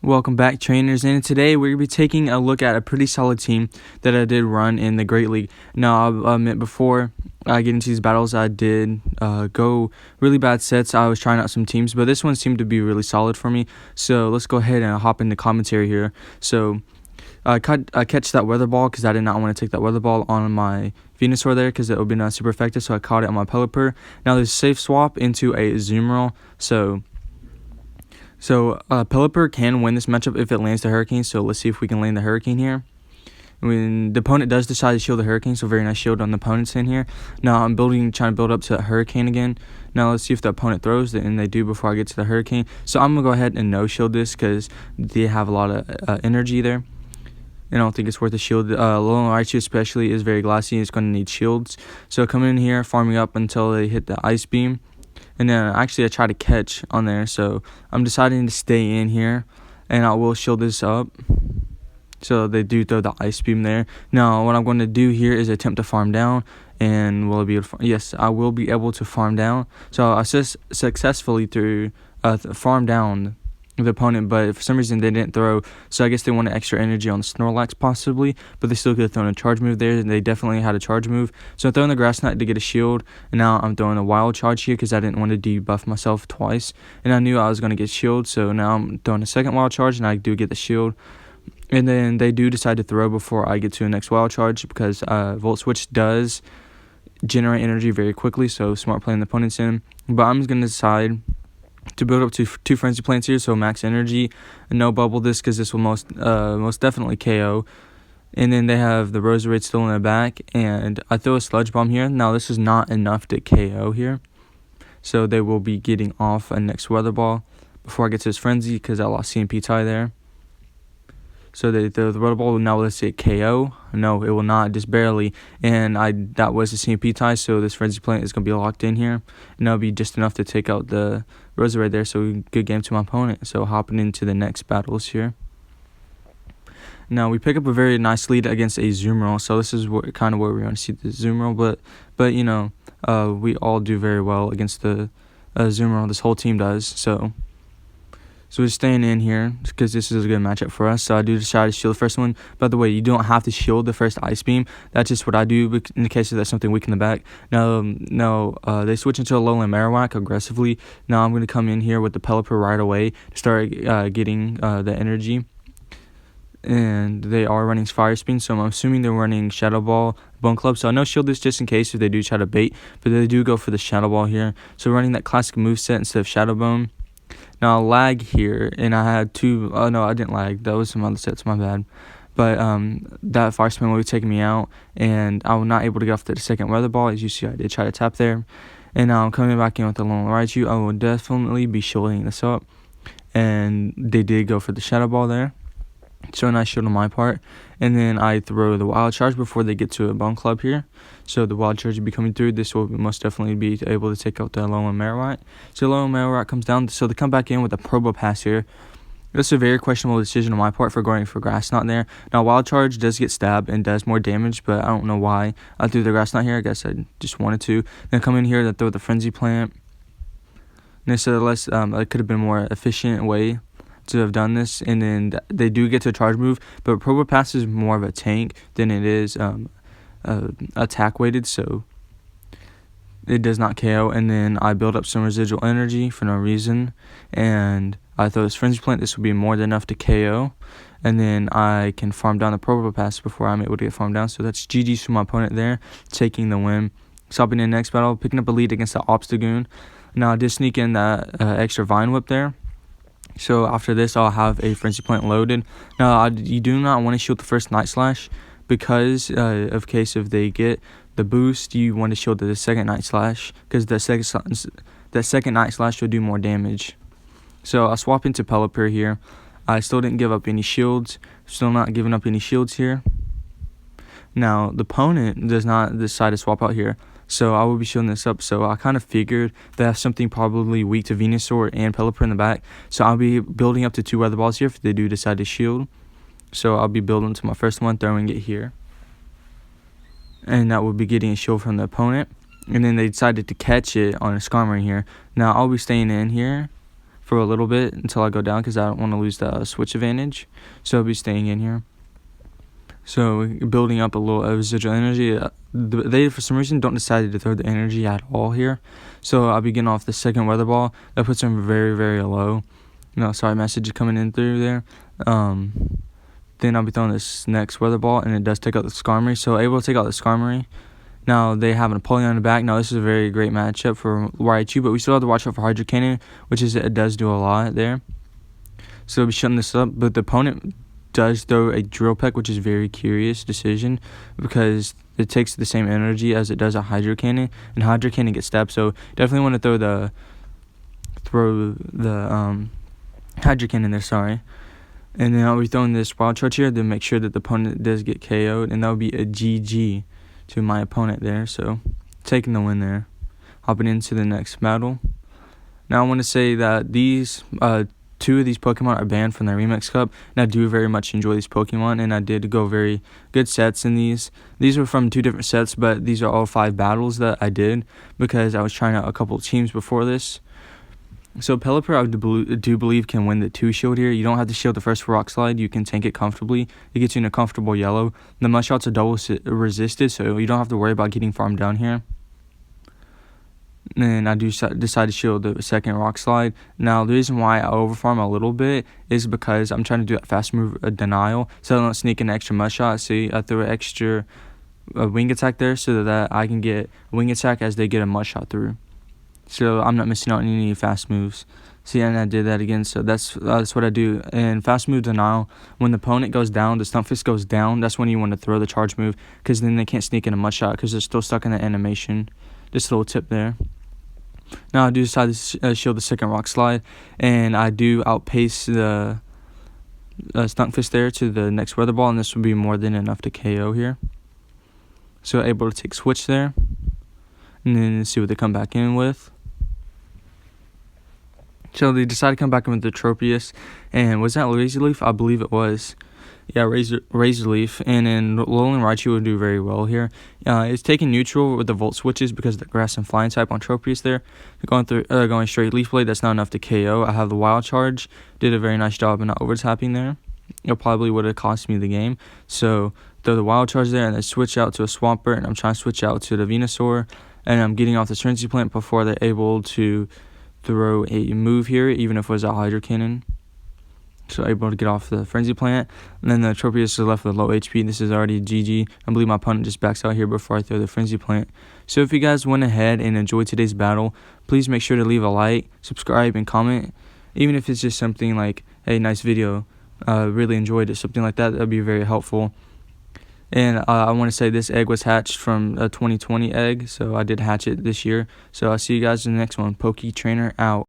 Welcome back, trainers, and today we're going to be taking a look at a pretty solid team that I did run in the Great League. Now, I'll admit, before I get into these battles, I did go really bad sets. I was trying out some teams, but this one seemed to be really solid for me. So let's go ahead and hop into commentary here. So I catch that weather ball because I did not want to take that weather ball on my Venusuar there because it would be not super effective, so I caught it on my pelipper. Now there's a safe swap into a Azumarill, So pelipper can win this matchup if it lands the Hurricane, so let's see if we can land the Hurricane here. When the opponent does decide to shield the Hurricane, so very nice shield on the opponent's end here. Now I'm trying to build up to a Hurricane again. Now let's see if the opponent throws it, and they do before I get to the Hurricane. So I'm going to go ahead and no shield this because they have a lot of energy there. I don't think it's worth a shield. Alolan raichu especially is very glassy. It's going to need shields. So coming in here, farming up until they hit the Ice Beam. And then actually I try to catch on there, so I'm deciding to stay in here, and I will shield this up. So they do throw the Ice Beam there. Now what I'm going to do here is attempt to farm down, and will I be able to yes, I will be able to farm down. So I successfully farm down the opponent, but for some reason they didn't throw, so I guess they wanted extra energy on the Snorlax possibly, but they still could have thrown a charge move there, and they definitely had a charge move. So I'm throwing the Grass Knot to get a shield, and now I'm throwing a Wild Charge here because I didn't want to debuff myself twice, and I knew I was going to get shield, so now I'm throwing a second Wild Charge, and I do get the shield. And then they do decide to throw before I get to the next Wild Charge because Volt Switch does generate energy very quickly, so smart play on the opponent's end. But I'm just going to decide to build up to two Frenzy Plants here, so max energy, and no bubble this because this will most definitely KO. And then they have the Roserade still in the back, and I throw a Sludge Bomb here. Now this is not enough to KO here, so they will be getting off a next Weather Ball before I get to this Frenzy because I lost CMP tie there. So they throw the Weather Ball. Now let's say KO. No, it will not, just barely. And that was the CMP tie, so this Frenzy Plant is going to be locked in here. And that'll be just enough to take out the Roserade there, so good game to my opponent. So hopping into the next battles here. Now we pick up a very nice lead against a Azumarill, so this is kind of where we want to see the Azumarill, but you know, we all do very well against the Azumarill. This whole team does, so we're staying in here because this is a good matchup for us. So I do decide to shield the first one. By the way, you don't have to shield the first Ice Beam. That's just what I do in the case of that something weak in the back. Now, they switch into a Alolan Marowak aggressively. Now I'm going to come in here with the Pelipper right away to start getting the energy. And they are running Fire Spin, so I'm assuming they're running Shadow Ball, Bone Club. So I know shield this just in case if they do try to bait, but they do go for the Shadow Ball here. So running that classic moveset instead of Shadow Bone. Now I lag here, and I had two. Oh no, I didn't lag. That was some other sets. My bad. But that Fire Spin will be taking me out, and I was not able to get off the second Weather Ball. As you see, I did try to tap there, and now I'm coming back in with the Alolan Raichu. I will definitely be shielding this up, and they did go for the Shadow Ball there. So a nice shield on my part, and then I throw the Wild Charge before they get to a Bone Club here. So the Wild Charge will be coming through. This will most definitely be able to take out the Alolan Marowak. So Alolan Marowak comes down, so they come back in with a Probopass here. This is a very questionable decision on my part for going for Grass Knot there. Now Wild Charge does get stabbed and does more damage, but I don't know why I threw the Grass Knot here. I guess I just wanted to. Then come in here to throw the Frenzy Plant. Nevertheless, it could have been a more efficient way to have done this, and then they do get to a charge move, but Probopass is more of a tank than it is attack weighted, so it does not KO. And then I build up some residual energy for no reason, and I throw this Frenzy Plant. This will be more than enough to KO, and then I can farm down the Probopass before I'm able to get farmed down. So that's GG's for my opponent there, taking the win. Stopping in the next battle, picking up a lead against the Obstagoon. Now I did sneak in that extra Vine Whip there. So after this, I'll have a Frenzy Plant loaded. Now, you do not want to shield the first Night Slash because of case if they get the boost, you want to shield the second Night Slash because the second Night Slash will do more damage. So I'll swap into Pelipper here. I still didn't give up any shields. Still not giving up any shields here. Now, the opponent does not decide to swap out here. So I will be shielding this up. So I kind of figured they have something probably weak to Venusaur and Pelipper in the back. So I'll be building up to two Weather Balls here if they do decide to shield. So I'll be building to my first one, throwing it here. And that will be getting a shield from the opponent. And then they decided to catch it on a Skarmory here. Now I'll be staying in here for a little bit until I go down because I don't want to lose the switch advantage. So I'll be staying in here. So building up a little residual energy. They for some reason don't decide to throw the energy at all here. So I'll be getting off the second weather ball. That puts them very, very low. No, sorry, message coming in through there. Then I'll be throwing this next weather ball, and it does take out the Skarmory. So able to take out the Skarmory. Now they have an Apollyon in the back. Now this is a very great matchup for Raichu, but we still have to watch out for Hydro Cannon, which is it does do a lot there. So I'll be shutting this up, but the opponent does throw a Drill Peck, which is a very curious decision because it takes the same energy as it does a Hydro Cannon, and Hydro Cannon gets stabbed. So definitely want to throw the Hydro Cannon there. Sorry, and then I'll be throwing this Wild Charge here to make sure that the opponent does get KO'd, and that would be a GG to my opponent there. So taking the win there. Hopping into the next battle. Now I want to say that these two of these Pokemon are banned from the Remix Cup, and I do very much enjoy these Pokemon, and I did go very good sets in these. These were from 2 different sets, but these are all 5 battles that I did because I was trying out a couple teams before this. So Pelipper, I do believe, can win the 2 shield here. You don't have to shield the first Rock Slide. You can tank it comfortably. It gets you in a comfortable yellow. The mud shots are double resisted, so you don't have to worry about getting farmed down here. And I do decide to shield the second Rock Slide. Now, the reason why I overfarm a little bit is because I'm trying to do that fast move denial, so I don't sneak an extra mud shot. See, I throw an extra wing attack there so that I can get a wing attack as they get a mud shot through. So I'm not missing out on any fast moves. See, and I did that again, so that's what I do. And fast move denial, when the opponent goes down, the Stunfisk goes down, that's when you want to throw the charge move, because then they can't sneak in a mud shot because they're still stuck in the animation. Just a little tip there. Now I do decide to shield the second Rock Slide, and I do outpace the Stunfisk there to the next weather ball, and this will be more than enough to KO here. So able to take switch there, and then see what they come back in with. So they decided to come back in with the Tropius, and was that Razor Leaf? I believe it was. Yeah, Razor Leaf, and then Alolan Raichu will do very well here. It's taking neutral with the Volt switches because of the Grass and Flying type on Tropius there. Going straight Leaf Blade, that's not enough to KO. I have the Wild Charge, did a very nice job in not over-tapping there. It probably would have cost me the game. So throw the Wild Charge there, and then switch out to a Swampert, and I'm trying to switch out to the Venusuar, and I'm getting off the Frenzy Plant before they're able to throw a move here, even if it was a Hydro Cannon. So able to get off the Frenzy Plant, and then the Tropius is left with low HP. This is already GG. I believe my opponent just backs out here before I throw the Frenzy Plant. So if you guys went ahead and enjoyed today's battle, please make sure to leave a like, subscribe, and comment. Even if it's just something like, hey, nice video, really enjoyed it, something like that, that'd be very helpful. And I want to say this egg was hatched from a 2020 egg, so I did hatch it this year. So I'll see you guys in the next one. Poke Trainer out.